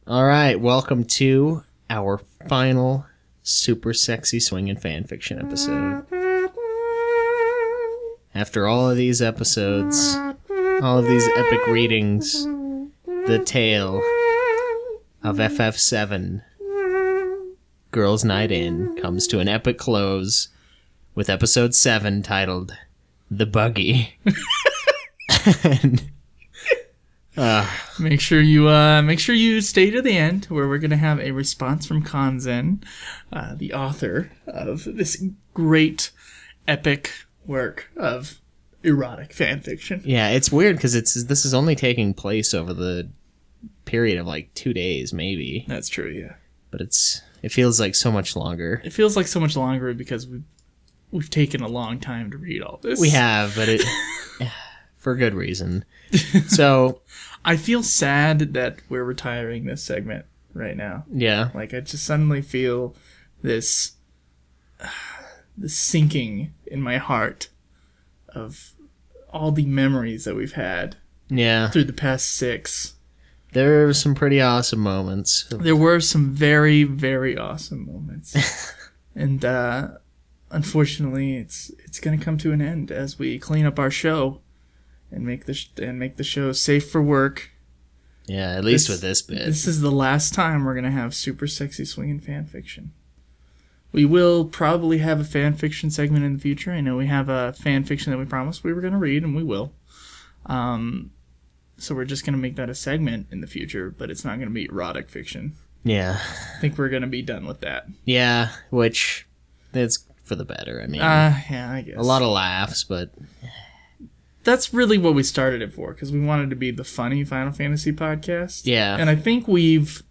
All right, welcome to our final super sexy swinging fanfiction episode. After all of these episodes, all of these epic readings, the tale of FF7, Girls' Night In, comes to an epic close with episode 7 titled The Buggy. And, make sure you stay to the end, where we're gonna have a response from Kanzen, the author of this great epic work of erotic fan fiction. yeah, it's weird because this is only taking place over the period of like 2 days, maybe. That's true, yeah. But it feels like so much longer. It feels like so much longer because we've taken a long time to read all this. We have, but for good reason. So I feel sad that we're retiring this segment right now. yeah, Like, I just suddenly feel this sinking in my heart of all the memories that we've had yeah. through the past 6. There were some pretty awesome moments. There were some very, very awesome moments. And unfortunately, it's going to come to an end as we clean up our show and make the show safe for work. Yeah, at least with this bit. This is the last time we're going to have super sexy swinging fan fiction. We will probably have a fan fiction segment in the future. I know we have a fan fiction that we promised we were going to read, and we will. So we're just going to make that a segment in the future, but it's not going to be erotic fiction. Yeah. I think we're going to be done with that. Yeah, which it's for the better. I mean, yeah, I guess. a lot of laughs, but That's really what we started it for, because we wanted to be the funny Final Fantasy podcast. yeah. And I think we've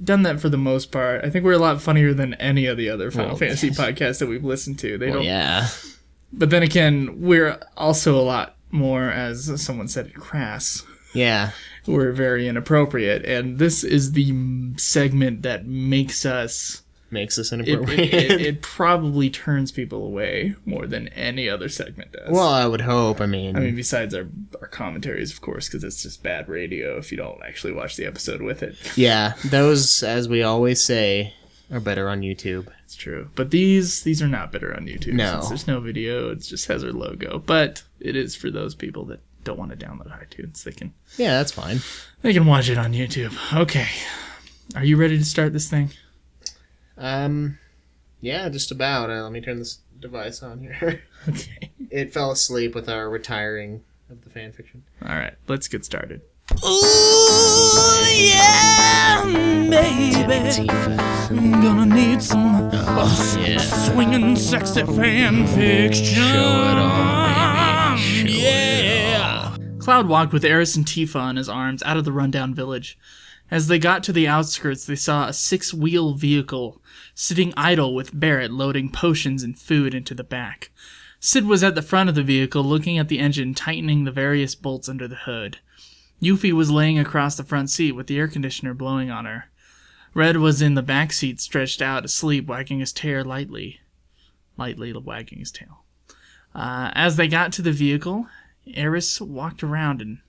done that for the most part. I think we're a lot funnier than any of the other Final Fantasy podcasts that we've listened to. They don't. Yeah. But then again, we're also a lot more, as someone said, crass. Yeah. We're very inappropriate, and this is the segment that makes us inappropriate. It probably turns people away more than any other segment does. Well, I would hope. I mean, besides our commentaries, of course, because it's just bad radio if you don't actually watch the episode with it. yeah, those, as we always say, are better on YouTube. It's true. But these are not better on YouTube. No. Since there's no video, it just has our logo. But it is for those people that don't want to download iTunes. Yeah, that's fine. They can watch it on YouTube. Okay. Are you ready to start this thing? Yeah, just about. Let me turn this device on here. Okay. It fell asleep with our retiring of the fanfiction. All right. Let's get started. Ooh, yeah, baby. I'm gonna need some swinging sexy fan fiction. Show it on, baby. Show it on. Cloud walked with Eris and Tifa on his arms out of the rundown village. As they got to the outskirts, they saw a 6-wheel vehicle sitting idle with Barrett loading potions and food into the back. Sid was at the front of the vehicle looking at the engine, tightening the various bolts under the hood. Yuffie was laying across the front seat with the air conditioner blowing on her. Red was in the back seat, stretched out asleep, wagging his tail lightly wagging his tail. As they got to the vehicle, Eris walked around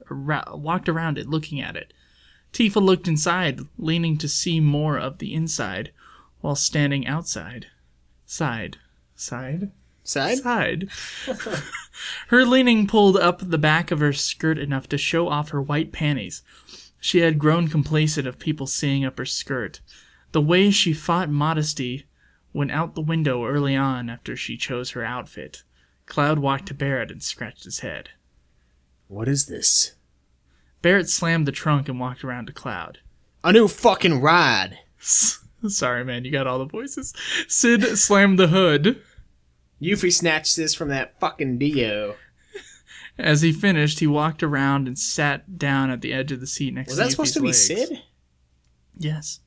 it, looking at it. Tifa looked inside, leaning to see more of the inside, while standing outside. Side. Her leaning pulled up the back of her skirt enough to show off her white panties. She had grown complacent of people seeing up her skirt. The way she fought modesty went out the window early on after she chose her outfit. Cloud walked to Barrett and scratched his head. What is this? Barrett slammed the trunk and walked around to Cloud. A new fucking ride. Sorry, man, you got all the voices. Sid slammed the hood. Yuffie snatched this from that fucking Dio. As he finished, he walked around and sat down at the edge of the seat next to Yuffie's legs. Was that supposed to be Sid? Yes.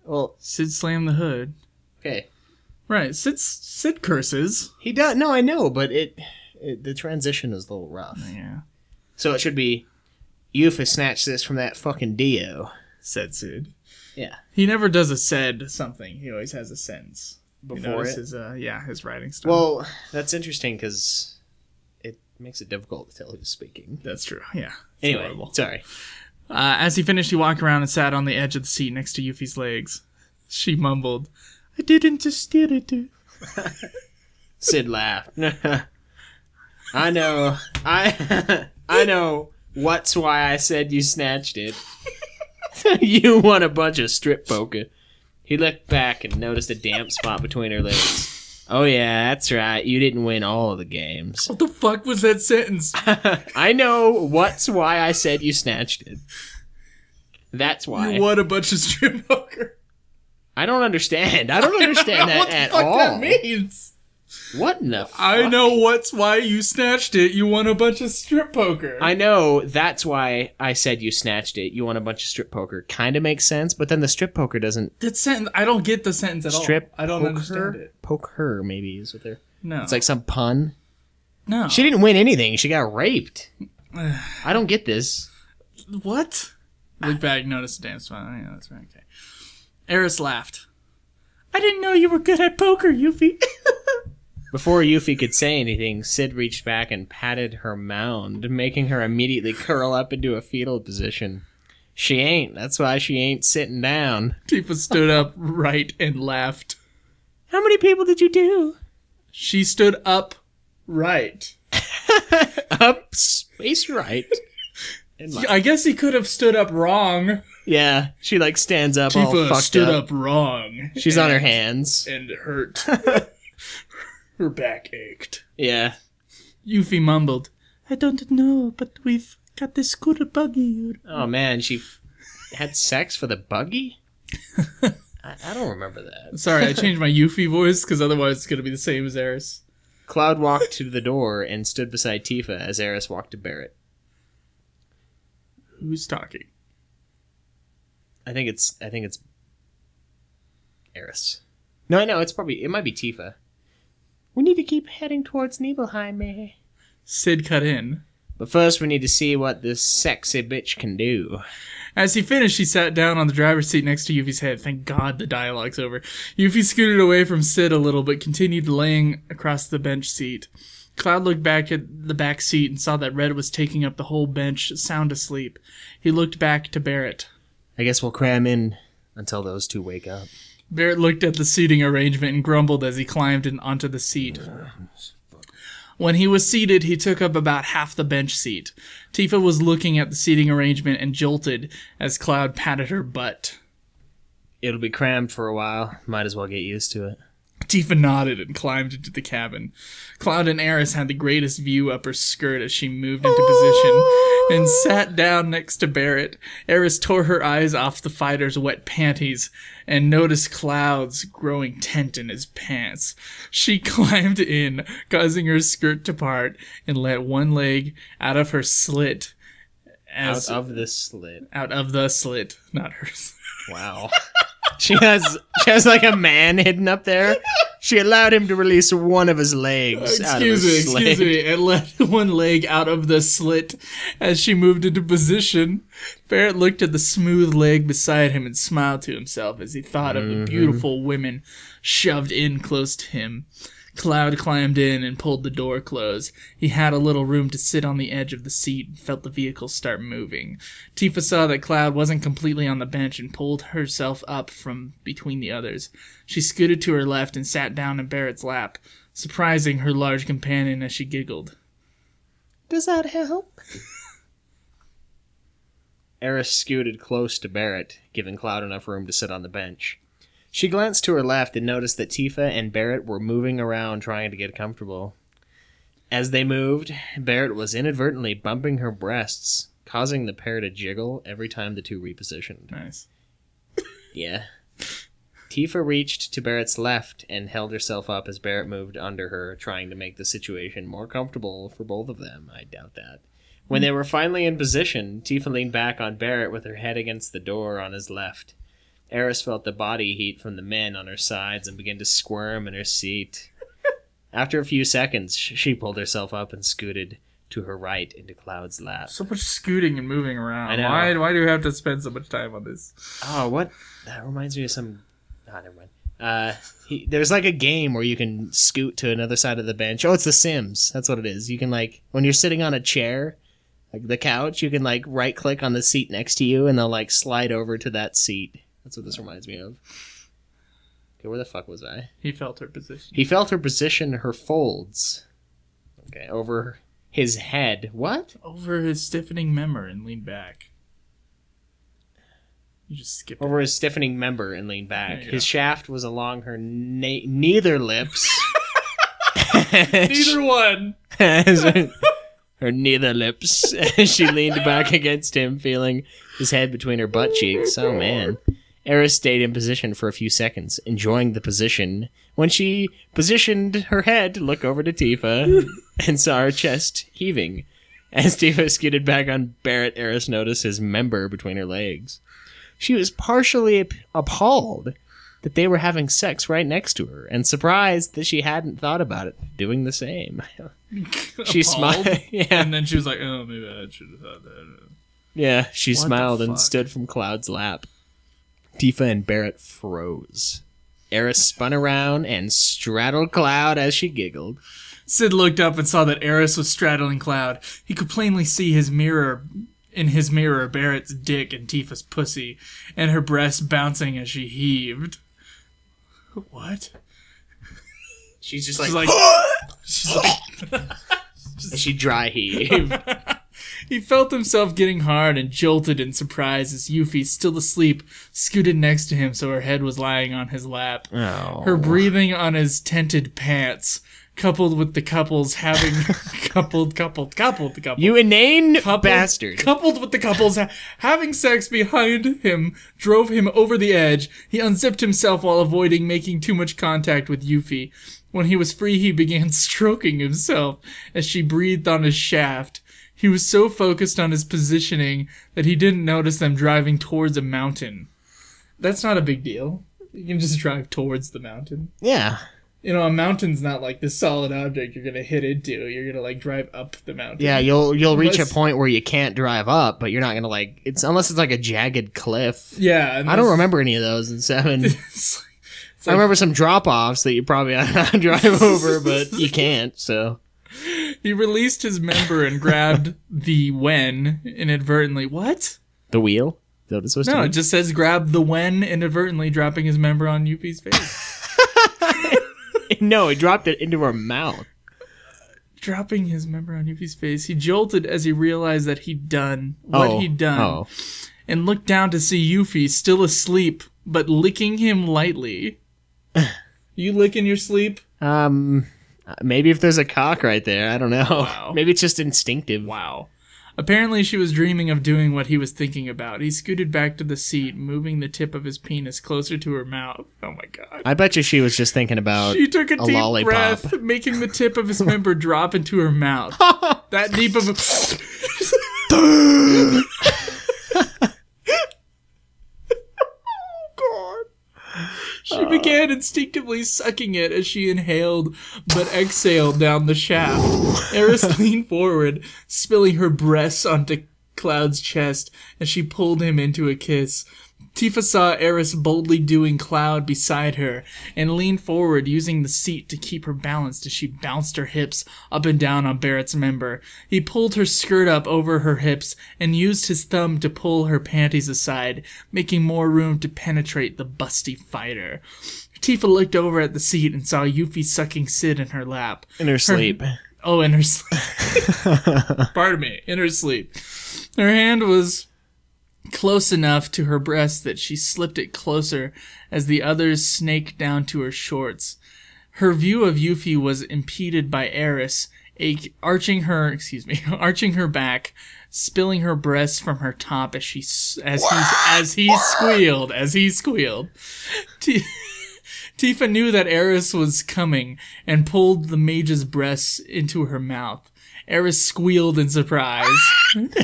Well, Sid slammed the hood. okay. Right, Sid curses. He does. No, I know, but the transition is a little rough. Yeah. So it should be, Yuffie snatched this from that fucking Dio. Said Sid. Yeah. He never does a said something. He always has a sentence. Before it? His writing style. Well, that's interesting because it makes it difficult to tell who's speaking. That's true, yeah. Anyway, sorry. As he finished, he walked around and sat on the edge of the seat next to Yuffie's legs. She mumbled, "I didn't just steal it." Sid laughed. I know. I know. What's why I said you snatched it. You won a bunch of strip poker. He looked back and noticed a damp spot between her legs. Oh yeah, that's right. You didn't win all of the games. What the fuck was that sentence? I know. What's why I said you snatched it. That's why. You won a bunch of strip poker. I don't understand. I don't understand that at all. What the fuck that means? What in the fuck? I know what's why you snatched it. You won a bunch of strip poker. I know that's why I said you snatched it. You won a bunch of strip poker. Kind of makes sense, but then the strip poker doesn't. That sentence, I don't get the sentence at all. I don't understand it. Poker, maybe is what they're. No. It's like some pun. No. She didn't win anything. She got raped. I don't get this. What? Look back, notice the damn spot. Oh, yeah, that's right. Okay. Eris laughed. I didn't know you were good at poker, Yuffie. Before Yuffie could say anything, Sid reached back and patted her mound, making her immediately curl up into a fetal position. She ain't. That's why she ain't sitting down. Tifa stood up right and laughed. How many people did you do? She stood up right. Up space right. I guess he could have stood up wrong. Yeah, she like stands up all Tifa fucked stood up. up wrong. She's on her hands. And it hurt. Her back ached. Yeah. Yuffie mumbled, I don't know, but we've got this good buggy. Oh man, she had sex for the buggy? I don't remember that. Sorry, I changed my Yuffie voice because otherwise it's going to be the same as Eris. Cloud walked to the door and stood beside Tifa as Eris walked to Barrett. Who's talking? I think it's Eris. No, it might be Tifa. We need to keep heading towards Nibelheim. Sid cut in. But first we need to see what this sexy bitch can do. As he finished, he sat down on the driver's seat next to Yuffie's head. Thank God the dialogue's over. Yuffie scooted away from Sid a little, but continued laying across the bench seat. Cloud looked back at the back seat and saw that Red was taking up the whole bench, sound asleep. He looked back to Barrett. I guess we'll cram in until those two wake up. Barrett looked at the seating arrangement and grumbled as he climbed onto the seat. When he was seated, he took up about half the bench seat. Tifa was looking at the seating arrangement and jolted as Cloud patted her butt. It'll be crammed for a while. Might as well get used to it. Tifa nodded and climbed into the cabin. Cloud and Eris had the greatest view up her skirt as she moved into position and sat down next to Barrett. Eris tore her eyes off the fighter's wet panties and noticed clouds growing tent in his pants. She climbed in, causing her skirt to part, and let one leg out of her slit. Out of the slit. Out of the slit, not hers. Wow. She has like a man hidden up there. She allowed him to release one of his legs out of his slit. Excuse me, and let one leg out of the slit as she moved into position. Barrett looked at the smooth leg beside him and smiled to himself as he thought of the beautiful women shoved in close to him. Cloud climbed in and pulled the door closed. He had a little room to sit on the edge of the seat and felt the vehicle start moving. Tifa saw that Cloud wasn't completely on the bench and pulled herself up from between the others. She scooted to her left and sat down in Barrett's lap, surprising her large companion as she giggled. Does that help? Eris scooted close to Barrett, giving Cloud enough room to sit on the bench. She glanced to her left and noticed that Tifa and Barrett were moving around trying to get comfortable. As they moved, Barrett was inadvertently bumping her breasts, causing the pair to jiggle every time the two repositioned. Nice. Yeah. Tifa reached to Barrett's left and held herself up as Barrett moved under her, trying to make the situation more comfortable for both of them. I doubt that. When they were finally in position, Tifa leaned back on Barrett with her head against the door on his left. Eris felt the body heat from the men on her sides and began to squirm in her seat. After a few seconds, she pulled herself up and scooted to her right into Cloud's lap. So much scooting and moving around. I know. Why do we have to spend so much time on this? Oh, what? That reminds me of some... Ah, never mind. There's like a game where you can scoot to another side of the bench. Oh, it's The Sims. That's what it is. You can like, when you're sitting on a chair, Like the couch, you can like right click on the seat next to you and they'll like slide over to that seat. That's what this reminds me of. Okay, where the fuck was I? He felt her position. He felt her position, her folds. Okay, over his head. What? Over his stiffening member and leaned back. You just skipped Over his stiffening member and leaned back. There you His go. shaft was along her neither lips. Neither one. Her neither lips. She leaned back against him, feeling his head between her butt cheeks. Oh, man. Eris stayed in position for a few seconds, enjoying the position, when she positioned her head to look over to Tifa and saw her chest heaving. As Tifa scooted back on Barrett, Eris noticed his member between her legs. She was partially appalled that they were having sex right next to her, and surprised that she hadn't thought about it doing the same. She smiled. Yeah. And then she was like, oh, maybe I should have thought that. Yeah, she What the smiled and fuck? stood from Cloud's lap. Tifa and Barrett froze. Eris spun around and straddled Cloud as she giggled. Sid looked up and saw that Eris was straddling Cloud. He could plainly see in his mirror Barrett's dick and Tifa's pussy, and her breasts bouncing as she heaved. What? She's just She's like, she dry heaved. He felt himself getting hard and jolted in surprise as Yuffie, still asleep, scooted next to him so her head was lying on his lap. Oh. Her breathing on his tented pants, coupled with the couples having... coupled. You inane Coupled- bastard. Coupled with the couples having sex behind him, drove him over the edge. He unzipped himself while avoiding making too much contact with Yuffie. When he was free, he began stroking himself as she breathed on his shaft. He was so focused on his positioning that he didn't notice them driving towards a mountain. That's not a big deal. You can just drive towards the mountain. Yeah. You know, a mountain's not like this solid object you're gonna hit into. You're gonna like drive up the mountain. Yeah, you'll reach a Unless- point where you can't drive up, but you're not gonna like unless it's like a jagged cliff. Yeah. I don't remember any of those in 7. It's I remember some drop-offs that you probably ought to drive over, but you can't, so. He released his member and grabbed the wen inadvertently. What? The wheel? Is that what it's supposed No, to it be? just says grab the wen inadvertently, dropping his member on Yuffie's face. No, he dropped it into her mouth. Dropping his member on Yuffie's face, he jolted as he realized that he'd done what he'd done, Oh. and looked down to see Yuffie still asleep, but licking him lightly. You lick in your sleep? Maybe if there's a cock right there, I don't know. Wow. Maybe it's just instinctive. Wow. Apparently she was dreaming of doing what he was thinking about. He scooted back to the seat, moving the tip of his penis closer to her mouth. Oh my god. I bet you she was just thinking about She took a deep lollipop. breath, making the tip of his member drop into her mouth. That deep of a... She began instinctively sucking it as she inhaled but exhaled down the shaft. Eris leaned forward, spilling her breasts onto Cloud's chest as she pulled him into a kiss. Tifa saw Eris boldly doing Cloud beside her and leaned forward, using the seat to keep her balanced as she bounced her hips up and down on Barrett's member. He pulled her skirt up over her hips and used his thumb to pull her panties aside, making more room to penetrate the busty fighter. Tifa looked over at the seat and saw Yuffie sucking Sid in her lap. In her sleep. Oh, in her sleep. Pardon me, in her sleep. Her hand was close enough to her breast that she slipped it closer as the others snaked down to her shorts. Her view of Yuffie was impeded by Eris, arching her back, spilling her breasts from her top as he squealed. Tifa knew that Eris was coming and pulled the mage's breasts into her mouth. Eris squealed in surprise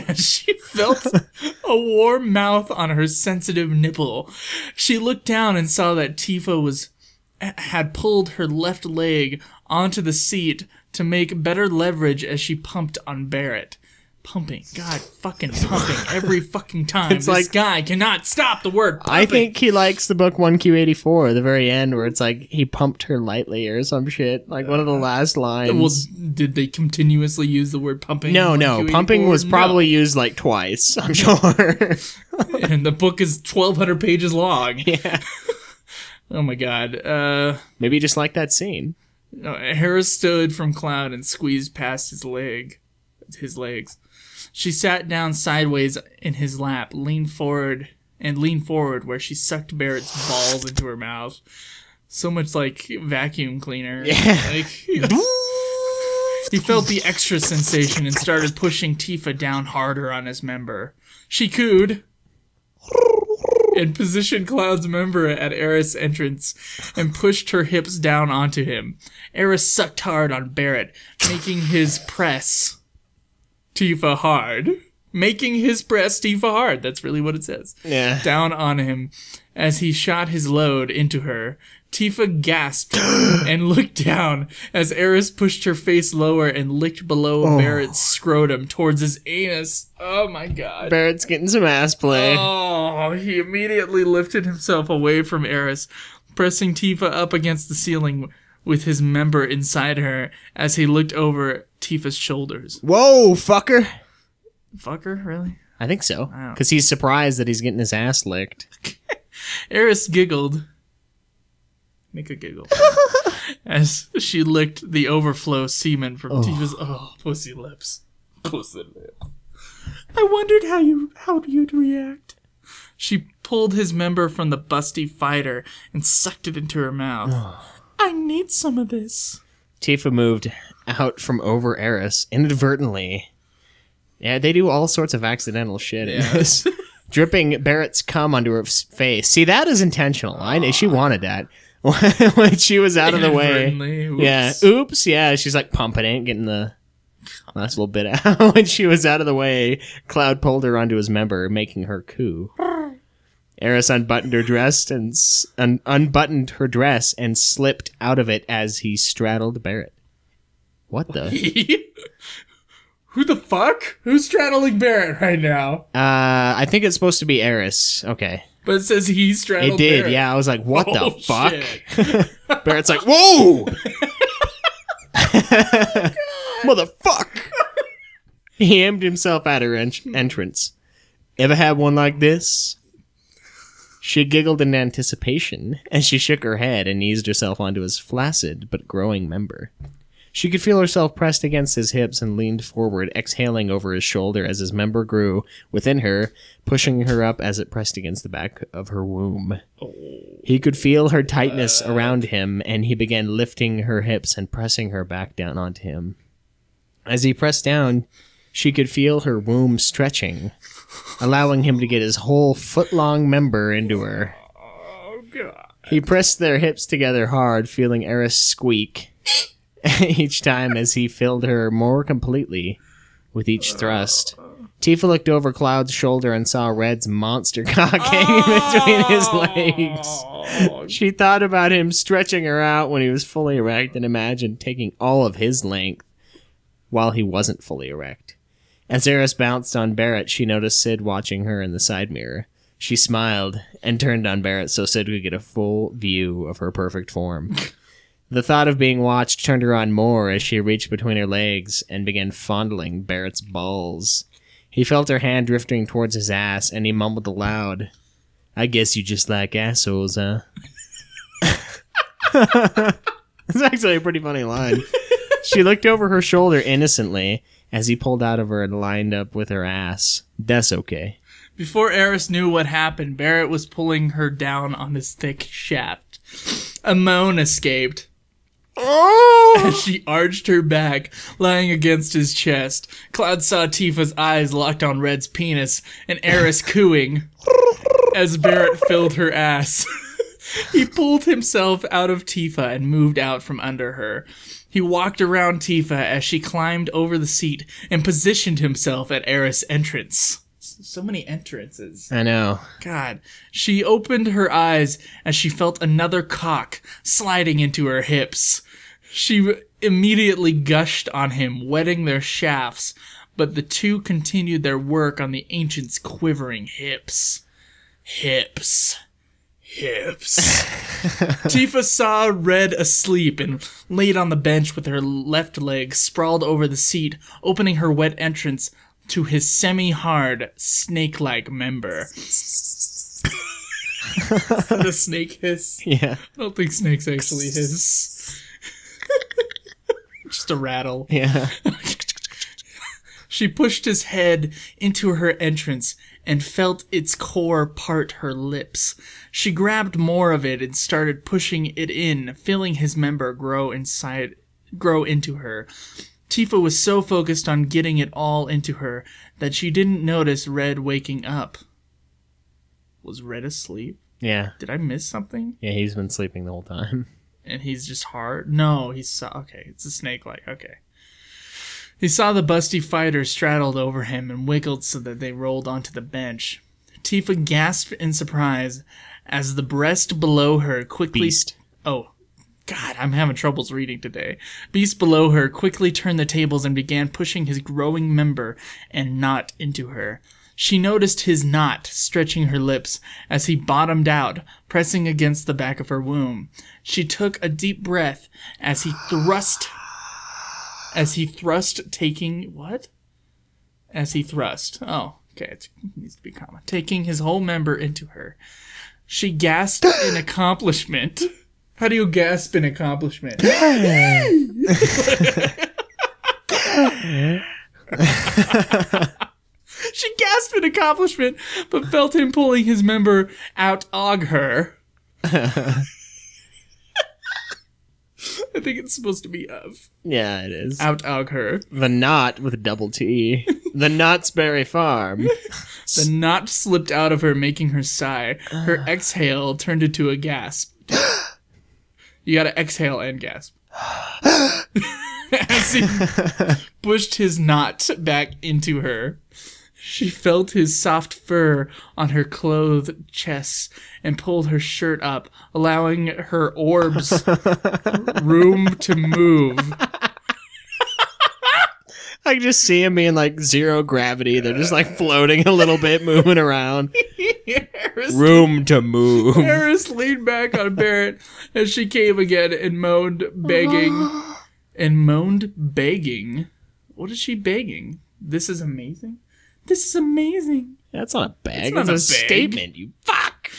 as she felt a warm mouth on her sensitive nipple. She looked down and saw that Tifa had pulled her left leg onto the seat to make better leverage as she pumped on Barrett. Pumping. God, fucking pumping every fucking time. It's This like- guy cannot stop the word pumping. I think he likes the book 1Q84, the very end, where it's like he pumped her lightly or some shit. Like one of the last lines. Well, did they continuously use the word pumping? No, in no. 1Q84? Pumping was No. probably used like twice, I'm sure. And the book is 1,200 pages long. Yeah. Oh my god. Maybe you just like that scene. Harris stood from Cloud and squeezed past his legs. She sat down sideways in his lap, leaned forward where she sucked Barrett's balls into her mouth. So much like vacuum cleaner. Yeah. Like, he felt the extra sensation and started pushing Tifa down harder on his member. She cooed and positioned Cloud's member at Eris' entrance and pushed her hips down onto him. Eris sucked hard on Barrett, making his press Tifa hard. That's really what it says. Yeah. Down on him as he shot his load into her. Tifa gasped and looked down as Eris pushed her face lower and licked below Barrett's scrotum towards his anus. Oh my god. Barrett's getting some ass play. Oh, he immediately lifted himself away from Eris, pressing Tifa up against the ceiling with his member inside her as he looked over Tifa's shoulders. Whoa, fucker. Fucker, really? I think so. Wow. Because he's surprised that he's getting his ass licked. Eris giggled. Make a giggle. As she licked the overflow semen from Tifa's pussy lips. Pussy lips. I wondered how you'd react. She pulled his member from the busty fighter and sucked it into her mouth. I need some of this. Tifa moved out from over Eris inadvertently. Yeah, they do all sorts of accidental shit in this. Dripping Barrett's cum onto her face. See, that is intentional. I know she wanted that. When she was out of the way. Oops. Yeah, oops. Yeah, she's like pumping it, getting the last little bit out. When she was out of the way, Cloud pulled her onto his member, making her coo. Eris unbuttoned her dress and slipped out of it as he straddled Barrett. What the? Who the fuck? Who's straddling Barrett right now? I think it's supposed to be Eris. Okay. But it says he straddled It did, Barrett. yeah. I was like, what the Oh, fuck? shit. Barrett's like, whoa! Motherfuck! He aimed himself at her entrance. Ever had one like this? She giggled in anticipation as she shook her head and eased herself onto his flaccid but growing member. She could feel herself pressed against his hips and leaned forward, exhaling over his shoulder as his member grew within her, pushing her up as it pressed against the back of her womb. He could feel her tightness around him, and he began lifting her hips and pressing her back down onto him. As he pressed down, she could feel her womb stretching, allowing him to get his whole foot-long member into her. Oh, God. He pressed their hips together hard, feeling Eris squeak each time as he filled her more completely with each thrust. Tifa looked over Cloud's shoulder and saw Red's monster cock hanging between his legs. She thought about him stretching her out when he was fully erect and imagined taking all of his length while he wasn't fully erect. As Eris bounced on Barrett, she noticed Sid watching her in the side mirror. She smiled and turned on Barrett so Sid could get a full view of her perfect form. The thought of being watched turned her on more as she reached between her legs and began fondling Barrett's balls. He felt her hand drifting towards his ass, and he mumbled aloud, I guess you just like assholes, huh? That's actually a pretty funny line. She looked over her shoulder innocently as he pulled out of her and lined up with her ass. That's okay. Before Eris knew what happened, Barrett was pulling her down on his thick shaft. A moan escaped. As she arched her back, lying against his chest. Cloud saw Tifa's eyes locked on Red's penis, and Eris cooing as Barrett filled her ass. He pulled himself out of Tifa and moved out from under her. He walked around Tifa as she climbed over the seat and positioned himself at Eris' entrance. So many entrances. I know. God. She opened her eyes as she felt another cock sliding into her hips. She immediately gushed on him, wetting their shafts, but the two continued their work on the ancient's quivering hips. Hips. Tifa saw Red asleep and laid on the bench with her left leg sprawled over the seat, opening her wet entrance to his semi-hard, snake-like member. Is that a snake hiss? Yeah. I don't think snakes actually hiss. Just a rattle. Yeah. She pushed his head into her entrance and felt its core part her lips. She grabbed more of it and started pushing it in, feeling his member grow into her. Tifa was so focused on getting it all into her that she didn't notice Red waking up. Was Red asleep? Yeah. Did I miss something? Yeah, he's been sleeping the whole time. And he's just hard? No, okay, it's a snake-like, okay. He saw the busty fighter straddled over him and wiggled so that they rolled onto the bench. Tifa gasped in surprise as the breast below her quickly... Beast. Oh, God, I'm having troubles reading today. Beast below her quickly turned the tables and began pushing his growing member and knot into her. She noticed his knot stretching her lips as he bottomed out, pressing against the back of her womb. She took a deep breath as he thrust, taking... What? As he thrust. Oh, okay, it needs to be comma. Taking his whole member into her. She gasped in accomplishment. How do you gasp in accomplishment? She gasped in accomplishment, but felt him pulling his member out-og her. I think it's supposed to be of. Yeah, it is. Out-og her. The knot with a double T. The Knott's Berry Farm. The knot slipped out of her, making her sigh. Her exhale turned into a gasp. You gotta exhale and gasp. As he pushed his knot back into her. She felt his soft fur on her clothed chest and pulled her shirt up, allowing her orbs room to move. I can just see him being like zero gravity. They're just like floating a little bit, moving around. Room to move. Harris leaned back on Barrett as she came again and moaned, begging. What is she begging? This is amazing? This is amazing. That's not a bag. It's not That's a a bag. statement, you fuck.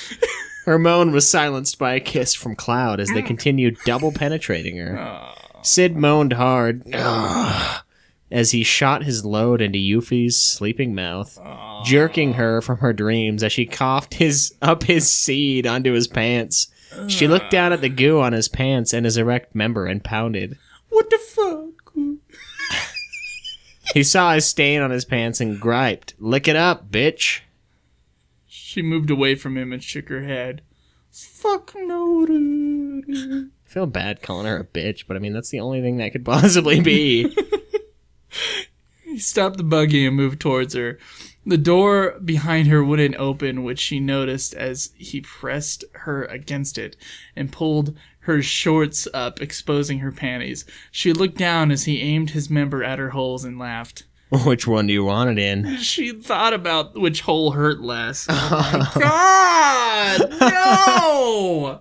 Her moan was silenced by a kiss from Cloud as they continued double penetrating her. Sid moaned hard as he shot his load into Yuffie's sleeping mouth, jerking her from her dreams as she coughed up his seed onto his pants. She looked down at the goo on his pants and his erect member and pounded. What the fuck? He saw his stain on his pants and griped, "Lick it up, bitch." She moved away from him and shook her head. Fuck no, dude. I feel bad calling her a bitch, but I mean, that's the only thing that could possibly be. He stopped the buggy and moved towards her. The door behind her wouldn't open, which she noticed as he pressed her against it and pulled her shorts up, exposing her panties. She looked down as he aimed his member at her holes and laughed. Which one do you want it in? She thought about which hole hurt less. Oh my God! No!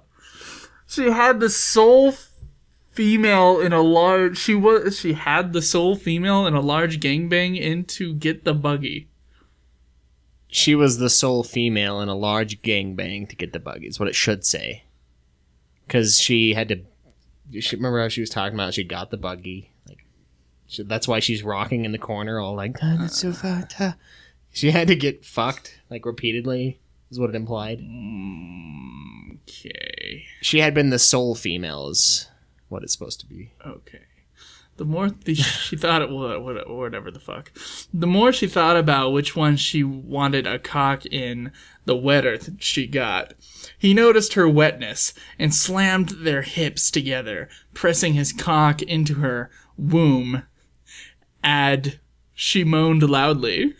She had the sole female in a large... She had the sole female in a large gangbang in to get the buggy. She was the sole female in a large gangbang to get the buggy, is what it should say. Because she had to... Remember how she was talking about she got the buggy? That's why she's rocking in the corner all like, oh, that's so fucked. She had to get fucked, like, repeatedly, is what it implied. Okay. She had been the sole female, is what it's supposed to be. Okay. The more she thought it would, whatever the fuck. The more she thought about which one she wanted a cock in, the wetter she got. He noticed her wetness and slammed their hips together, pressing his cock into her womb. She moaned loudly.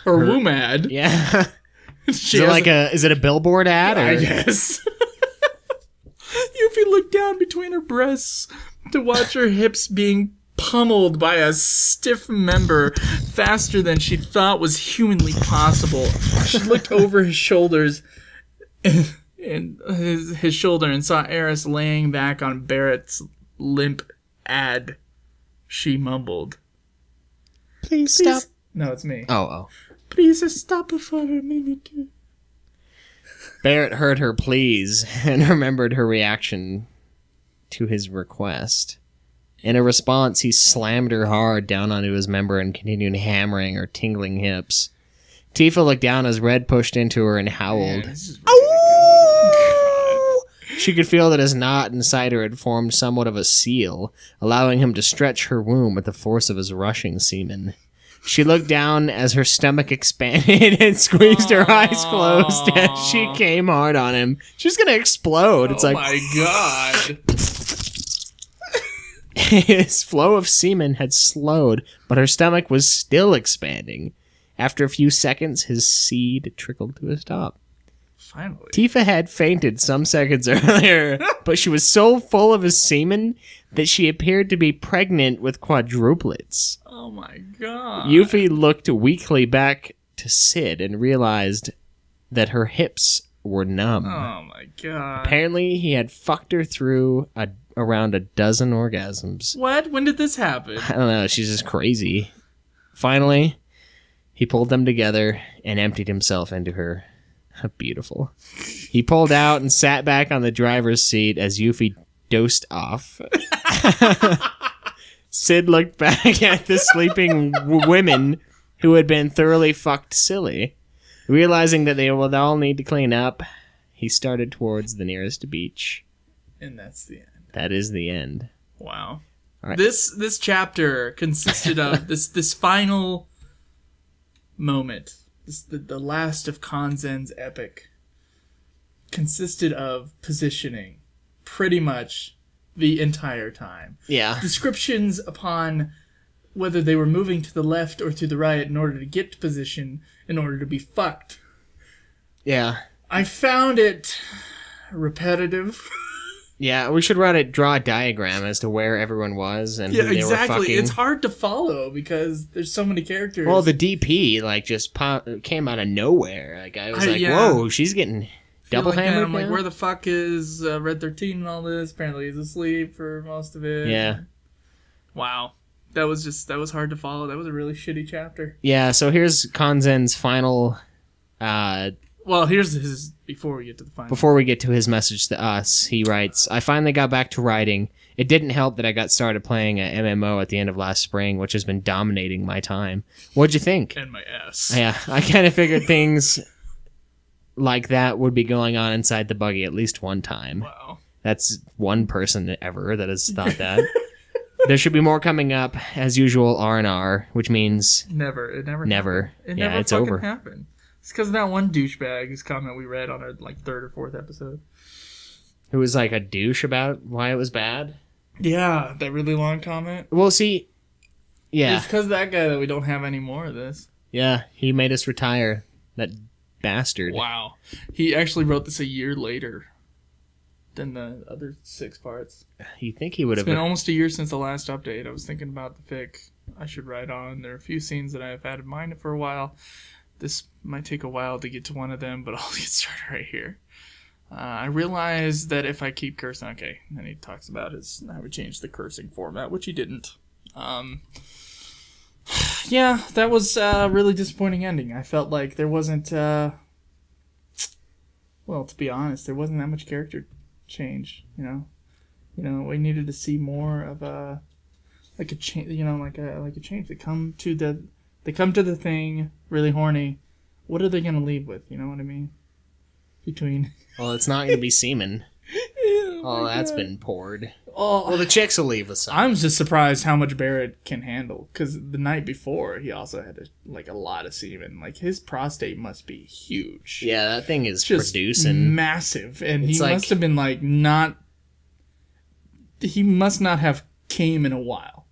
Her womb ad. Yeah. Is it a billboard ad? I guess. Yuffie looked down between her breasts to watch her hips being pummeled by a stiff member faster than she thought was humanly possible. She looked over his shoulders and his shoulder and saw Eris laying back on Barrett's limp ad. She mumbled, Please stop. No, it's me. Oh. Please stop for a minute. Barrett heard her pleas and remembered her reaction to his request. In a response, he slammed her hard down onto his member and continued hammering her tingling hips. Tifa looked down as Red pushed into her and howled. She could feel that his knot inside her had formed somewhat of a seal, allowing him to stretch her womb with the force of his rushing semen. She looked down as her stomach expanded and squeezed her eyes closed as she came hard on him. She's gonna explode. It's like, oh my god. His flow of semen had slowed, but her stomach was still expanding. After a few seconds, his seed trickled to a stop. Finally. Tifa had fainted some seconds earlier, but she was so full of his semen that she appeared to be pregnant with quadruplets. Oh my god. Yuffie looked weakly back to Sid and realized that her hips were numb. Oh my god. Apparently, he had fucked her through around a dozen orgasms. What? When did this happen? I don't know, she's just crazy. Finally, he pulled them together and emptied himself into her. Beautiful. He pulled out and sat back on the driver's seat as Yuffie dozed off. Sid looked back at the sleeping women who had been thoroughly fucked silly. Realizing that they would all need to clean up, he started towards the nearest beach. And that's the end. That is the end. Wow. All right. This chapter consisted of this final moment. The last of Kanzen's epic consisted of positioning pretty much the entire time. Yeah. Descriptions upon whether they were moving to the left or to the right in order to get to position in order to be fucked. Yeah. I found it repetitive. Yeah, we should draw a diagram as to where everyone was and Yeah, who they exactly. were fucking. It's hard to follow because there's so many characters. Well, the DP just came out of nowhere. Like I was yeah. whoa, she's getting double hammered. I'm now? like, where the fuck is Red 13 and all this? Apparently, he's asleep for most of it. Yeah. Wow, that was hard to follow. That was a really shitty chapter. Yeah. So here's Kanzen's final. Well, here's his before we get to the final. Before we get to his message to us, he writes, I finally got back to writing. It didn't help that I got started playing a MMO at the end of last spring, which has been dominating my time. What'd you think? And my ass. Yeah, I kind of figured things like that would be going on inside the buggy at least one time. Wow. That's one person ever that has thought that. There should be more coming up, as usual, R&R, which means... Never. It never Never. happened. It Yeah, never it's fucking over. happened. It's because of that one douchebag whose comment we read on our third or fourth episode. Who was like a douche about why it was bad? Yeah, that really long comment. Well, see... Yeah. It's because of that guy that we don't have any more of this. Yeah, he made us retire. That bastard. Wow. He actually wrote this a year later than the other 6 parts. You think he would It's have... been almost a year since the last update. I was thinking about the fic I should write on. There are a few scenes that I have had in mind for a while. This might take a while to get to one of them, but I'll get started right here. I realized that if I keep cursing... Okay, and he talks about how we changed the cursing format, which he didn't. Yeah, that was a really disappointing ending. I felt like there wasn't... well, to be honest, there wasn't that much character change, you know? We needed to see more of a... Like a change, like a change. They come to the thing really horny. What are they gonna leave with? You know what I mean? Between. Well, it's not gonna be semen. Oh, that's been poured. Oh, Well, the chicks will leave with some. I'm just surprised how much Barrett can handle. Because the night before, he also had a lot of semen. Like his prostate must be huge. Yeah, that thing is Just producing. massive, and It's he like- must have been not. He must not have came in a while.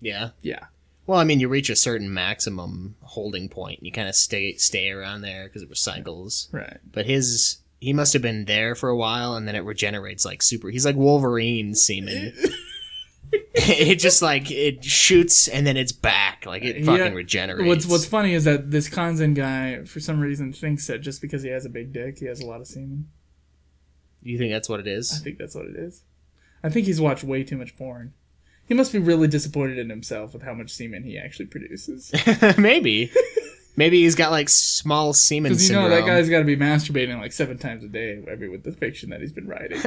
Yeah. Yeah. Well, I mean, you reach a certain maximum holding point, and you kind of stay around there because it recycles. Right. But he must have been there for a while, and then it regenerates like super. He's like Wolverine semen. it just like it shoots and then it's back. Like it fucking regenerates. What's funny is that this Kanzen guy, for some reason, thinks that just because he has a big dick, he has a lot of semen. You think that's what it I is? think that's what it is. I think he's watched way too much porn. He must be really disappointed in himself with how much semen he actually produces. Maybe. Maybe he's got like small semen Because syndrome. that guy's got to be masturbating like 7 times a day with the fiction that he's been writing.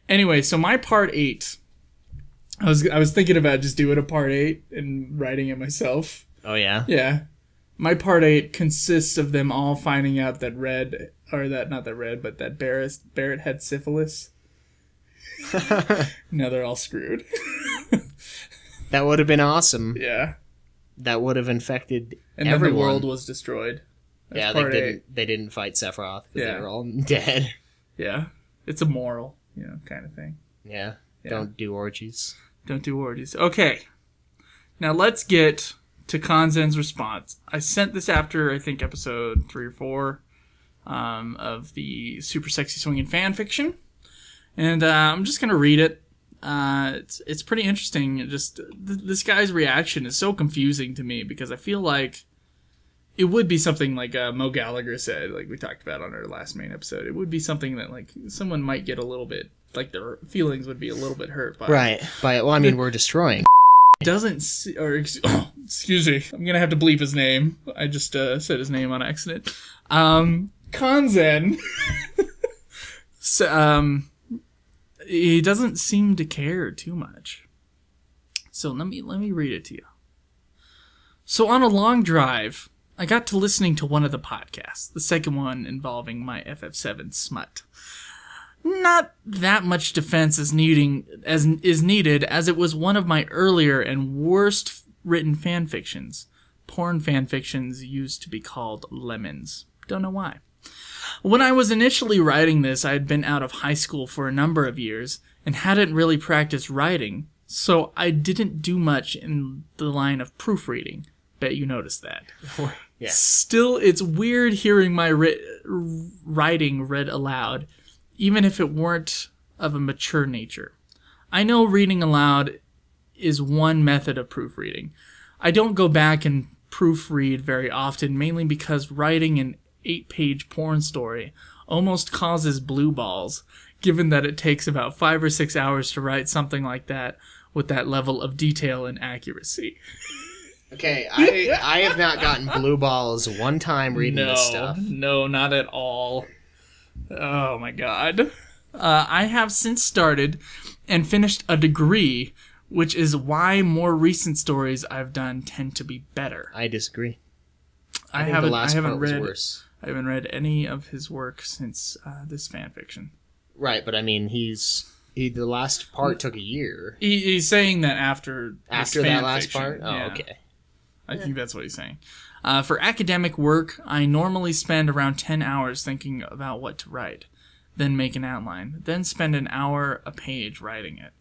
Anyway, so my part 8. I was thinking about just doing a part 8 and writing it myself. Oh yeah? Yeah. My part 8 consists of them all finding out that Barrett had syphilis. Now they're all screwed. That would have been awesome. Yeah. That would have infected And everyone. then the world was destroyed. That's part 8. They didn't fight Sephiroth because Yeah. they were all dead. Yeah. It's a moral, kind of thing. Yeah. Yeah. Don't do orgies. Don't do orgies. Okay. Now let's get to Kanzen's response. I sent this after, I think, episode 3 or 4 of the Super Sexy Swingin' fan fiction. And I'm just going to read it. It's pretty interesting. This guy's reaction is so confusing to me because I feel like it would be something like Mo Gallagher said, like we talked about on our last main episode. It would be something that like someone might get a little bit, like their feelings would be a little bit hurt by. Right. We're destroying. Excuse me. I'm going to have to bleep his name. I just said his name on accident. Kanzen. He doesn't seem to care too much. So let me read it to you. So on a long drive, I got to listening to one of the podcasts, the second one involving my FF7 smut. Not that much defense is needed, as it was one of my earlier and worst written fanfictions. Porn fanfictions used to be called lemons. Don't know why. When I was initially writing this, I had been out of high school for a number of years and hadn't really practiced writing, so I didn't do much in the line of proofreading. Bet you noticed that. Yeah. Still, it's weird hearing my writing read aloud, even if it weren't of a mature nature. I know reading aloud is one method of proofreading. I don't go back and proofread very often, mainly because writing an 8-page porn story almost causes blue balls, given that it takes about 5 or 6 hours to write something like that with that level of detail and accuracy. Okay, I have not gotten blue balls one time reading this stuff. No, not at all. Oh my god. I have since started and finished a degree, which is why more recent stories I've done tend to be better. I disagree. I think the last part was worse. I haven't read any of his work since this fanfiction. Right, but I mean, the last part took a year. He's saying that after that last part? Oh, yeah. Okay. I think that's what he's saying. For academic work, I normally spend around 10 hours thinking about what to write, then make an outline, then spend an hour a page writing it.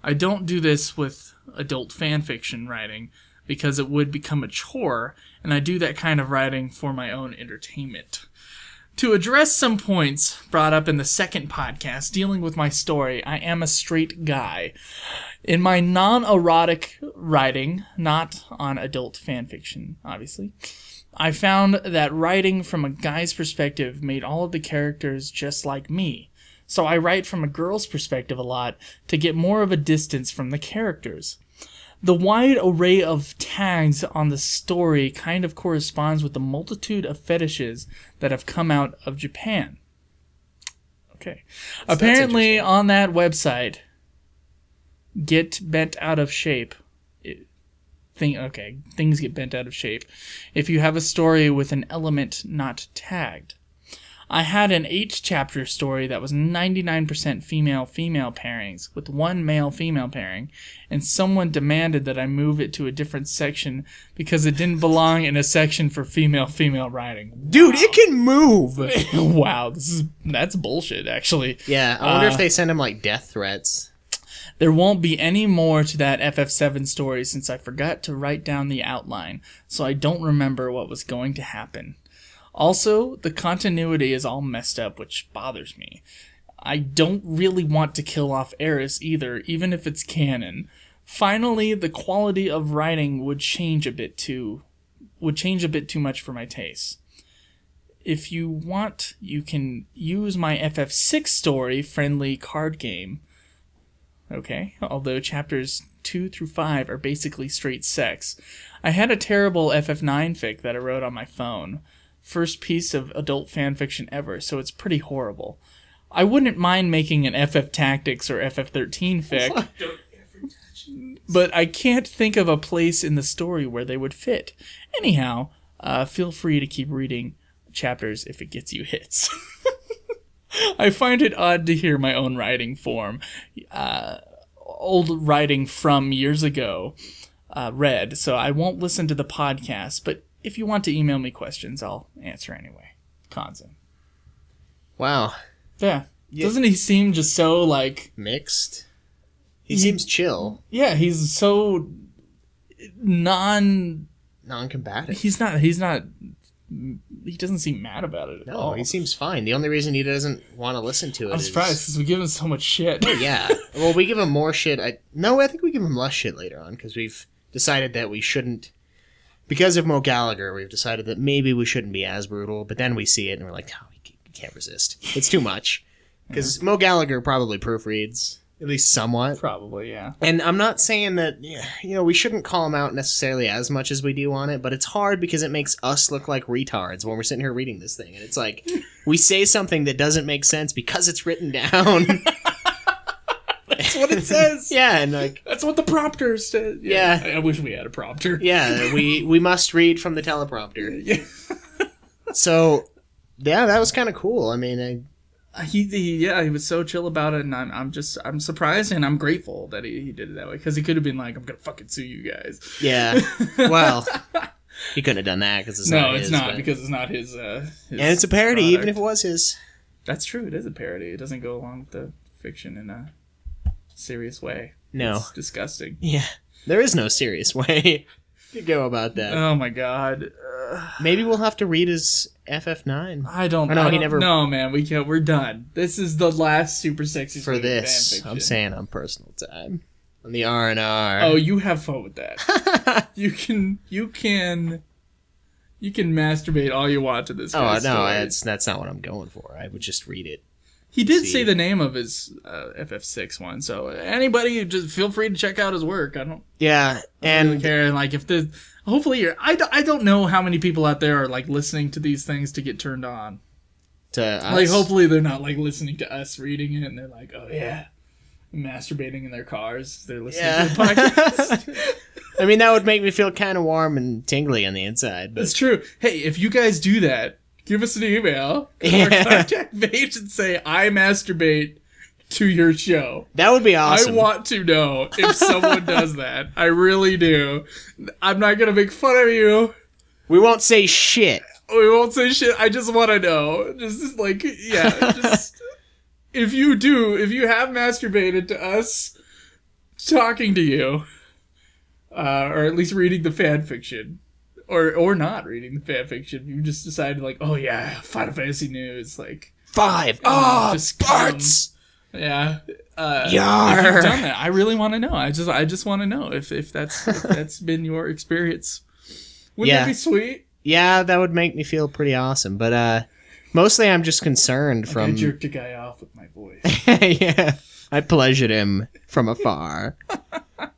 I don't do this with adult fanfiction writing because it would become a chore, and I do that kind of writing for my own entertainment. To address some points brought up in the second podcast dealing with my story, I am a straight guy. In my non-erotic writing, not on adult fanfiction, obviously, I found that writing from a guy's perspective made all of the characters just like me. So I write from a girl's perspective a lot to get more of a distance from the characters. The wide array of tags on the story kind of corresponds with the multitude of fetishes that have come out of Japan. Okay. Apparently, on that website, Get Bent Out of Shape. Things get bent out of shape if you have a story with an element not tagged. I had an 8-chapter story that was 99% female-female pairings with one male-female pairing, and someone demanded that I move it to a different section because it didn't belong in a section for female-female writing. Dude, it can move! Wow, that's bullshit, actually. Yeah, I wonder if they send him, like, death threats. There won't be any more to that FF7 story since I forgot to write down the outline, so I don't remember what was going to happen. Also, the continuity is all messed up, which bothers me. I don't really want to kill off Eris either, even if it's canon. Finally, the quality of writing would change a bit too much for my taste. If you want, you can use my FF6 story friendly card game. Okay, although chapters 2 through 5 are basically straight sex. I had a terrible FF9 fic that I wrote on my phone. First piece of adult fanfiction ever, so it's pretty horrible. I wouldn't mind making an FF Tactics or FF13 fic, but I can't think of a place in the story where they would fit. Anyhow, feel free to keep reading chapters if it gets you hits. I find it odd to hear my own writing form. Old writing from years ago read, so I won't listen to the podcast, but if you want to email me questions, I'll answer anyway. Konzen. Wow. Yeah. Doesn't he seem just so, like... Mixed? He seems chill. Yeah, he's so... Non-combative. He doesn't seem mad about it at all. No, he seems fine. The only reason he doesn't want to listen to it I'm is... surprised, because we give him so much shit. Oh, yeah. Well, we give him more shit. I think we give him less shit later on, because we've decided that we shouldn't... Because of Mo Gallagher, we've decided that maybe we shouldn't be as brutal, but then we see it and we're like, oh, we can't resist. It's too much. Because Mo Gallagher probably proofreads, at least somewhat. Probably, yeah. And I'm not saying that, we shouldn't call him out necessarily as much as we do on it, but it's hard because it makes us look like retards when we're sitting here reading this thing. And it's like, we say something that doesn't make sense because it's written down. That's what it says. Yeah, and like... That's what the prompter says. Yeah. I wish we had a prompter. Yeah, we must read from the teleprompter. Yeah. So, yeah, that was kind of cool. I mean, he was so chill about it, and I'm surprised and I'm grateful that he did it that way, because he could have been like, I'm gonna fucking sue you guys. Yeah. Well, he couldn't have done that because it's not his. No, it's not, because it's not his and it's a parody, product. even if it was his. That's true. It is a parody. It doesn't go along with the fiction in a serious way. No. It's disgusting. Yeah. There is no serious way to go about that. Oh my god. Maybe we'll have to read his FF9. I don't know. No, man, we can't. We're done. This is the last super sexy for this. fan fiction. I'm saying on personal time. On the R&R. Oh, you have fun with that. you can masturbate all you want to this guy's story. That's not what I'm going for. I would just read it. He did say the name of his FF6 one, so anybody just feel free to check out his work. I don't really care. And like, hopefully I don't know how many people out there are like listening to these things to get turned on. To us? Like, hopefully they're not like listening to us reading it and they're like, oh yeah, masturbating in their cars. They're listening to the podcast. I mean, that would make me feel kind of warm and tingly on the inside. But... That's true. Hey, if you guys do that, give us an email on our contact page and say, I masturbate to your show. That would be awesome. I want to know if someone does that. I really do. I'm not going to make fun of you. We won't say shit. We won't say shit. I just want to know. Just like, yeah. Just if you have masturbated to us talking to you, or at least reading the fan fiction. Or not reading the fanfiction. You just decided, like, oh yeah, Final Fantasy news, like 5. Parts. Yeah. Yarr. If you've done that, I really want to know. I just want to know if that's been your experience. Wouldn't that be sweet? Yeah, that would make me feel pretty awesome. But mostly, I'm just concerned from. I jerked a guy off with my voice. Yeah, I pleasured him from afar.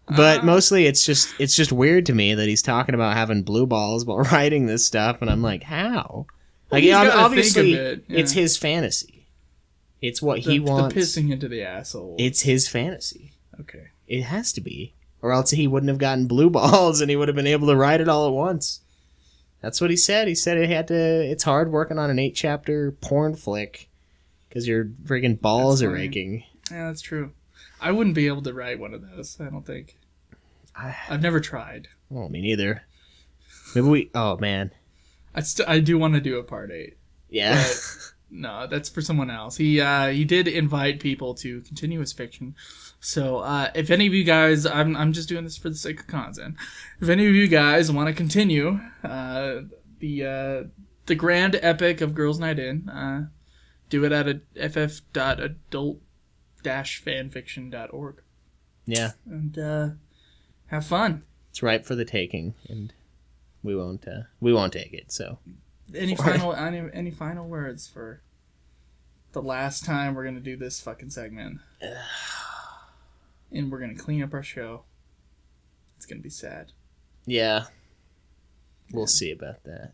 But mostly it's just weird to me that he's talking about having blue balls while writing this stuff, and I'm like, how? Like, obviously, it's his fantasy. It's what he wants. The pissing into the asshole. It's his fantasy. Okay. It has to be. Or else he wouldn't have gotten blue balls, and he would have been able to write it all at once. That's what he said. He said it's hard working on an 8-chapter porn flick, because your friggin' balls are aching. Yeah, that's true. I wouldn't be able to write one of those, I don't think. I've never tried. Well, me neither. Maybe oh, man. I do want to do a part 8. Yeah. But no, that's for someone else. He did invite people to continue his fiction. So, if any of you guys, I'm just doing this for the sake of content. If any of you guys want to continue, the grand epic of Girls' Night In, do it at ff.adult-fanfiction.org. Yeah. And have fun. It's ripe for the taking, and we won't take it. So, any final words for the last time we're gonna do this fucking segment? And we're gonna clean up our show. It's gonna be sad. Yeah. We'll see about that.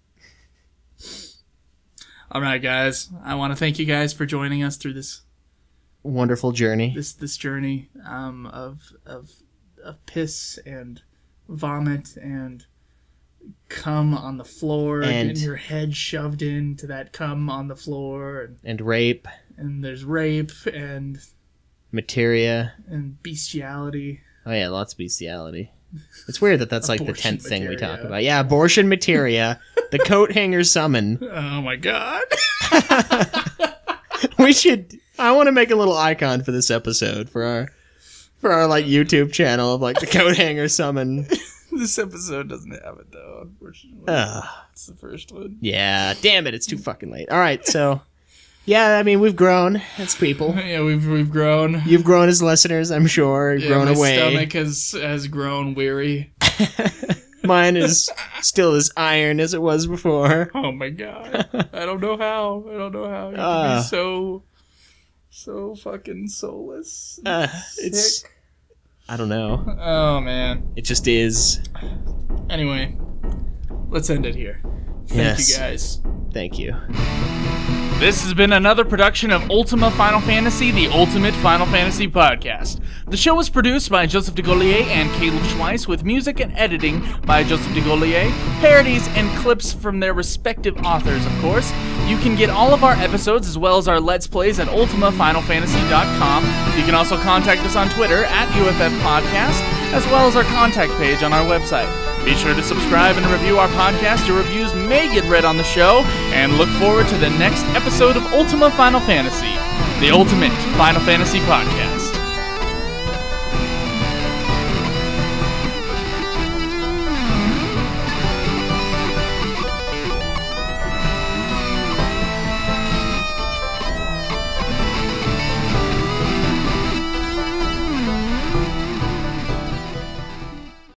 All right, guys. I want to thank you guys for joining us through this wonderful journey. This journey of piss and vomit and cum on the floor and getting your head shoved into that cum on the floor and rape. And there's rape and materia and bestiality. Oh yeah, lots of bestiality. It's weird that that's like the 10th thing we talk materia. about. Yeah, abortion materia, the coat hanger summon. Oh my god. I want to make a little icon for this episode for our like YouTube channel of like the coat hanger summon. This episode doesn't have it though, unfortunately. It's the first one. Yeah, damn it, it's too fucking late. All right, so yeah, I mean we've grown as people. Yeah, we've grown. You've grown as listeners, I'm sure. You've grown away. My stomach has grown weary. Mine is still as iron as it was before. Oh my god. I don't know how. You can be so fucking soulless. It's I don't know. Oh man. It just is. Anyway, let's end it here. Thank you guys. Thank you. This has been another production of Ultima Final Fantasy, the Ultimate Final Fantasy Podcast. The show was produced by Joseph DeGollier and Caleb Schweiss, with music and editing by Joseph DeGollier, parodies and clips from their respective authors, of course. You can get all of our episodes as well as our Let's Plays at ultimafinalfantasy.com. You can also contact us on Twitter at UFF Podcast, as well as our contact page on our website. Be sure to subscribe and review our podcast. Your reviews may get read on the show, and look forward to the next episode of Ultima Final Fantasy, the Ultimate Final Fantasy Podcast.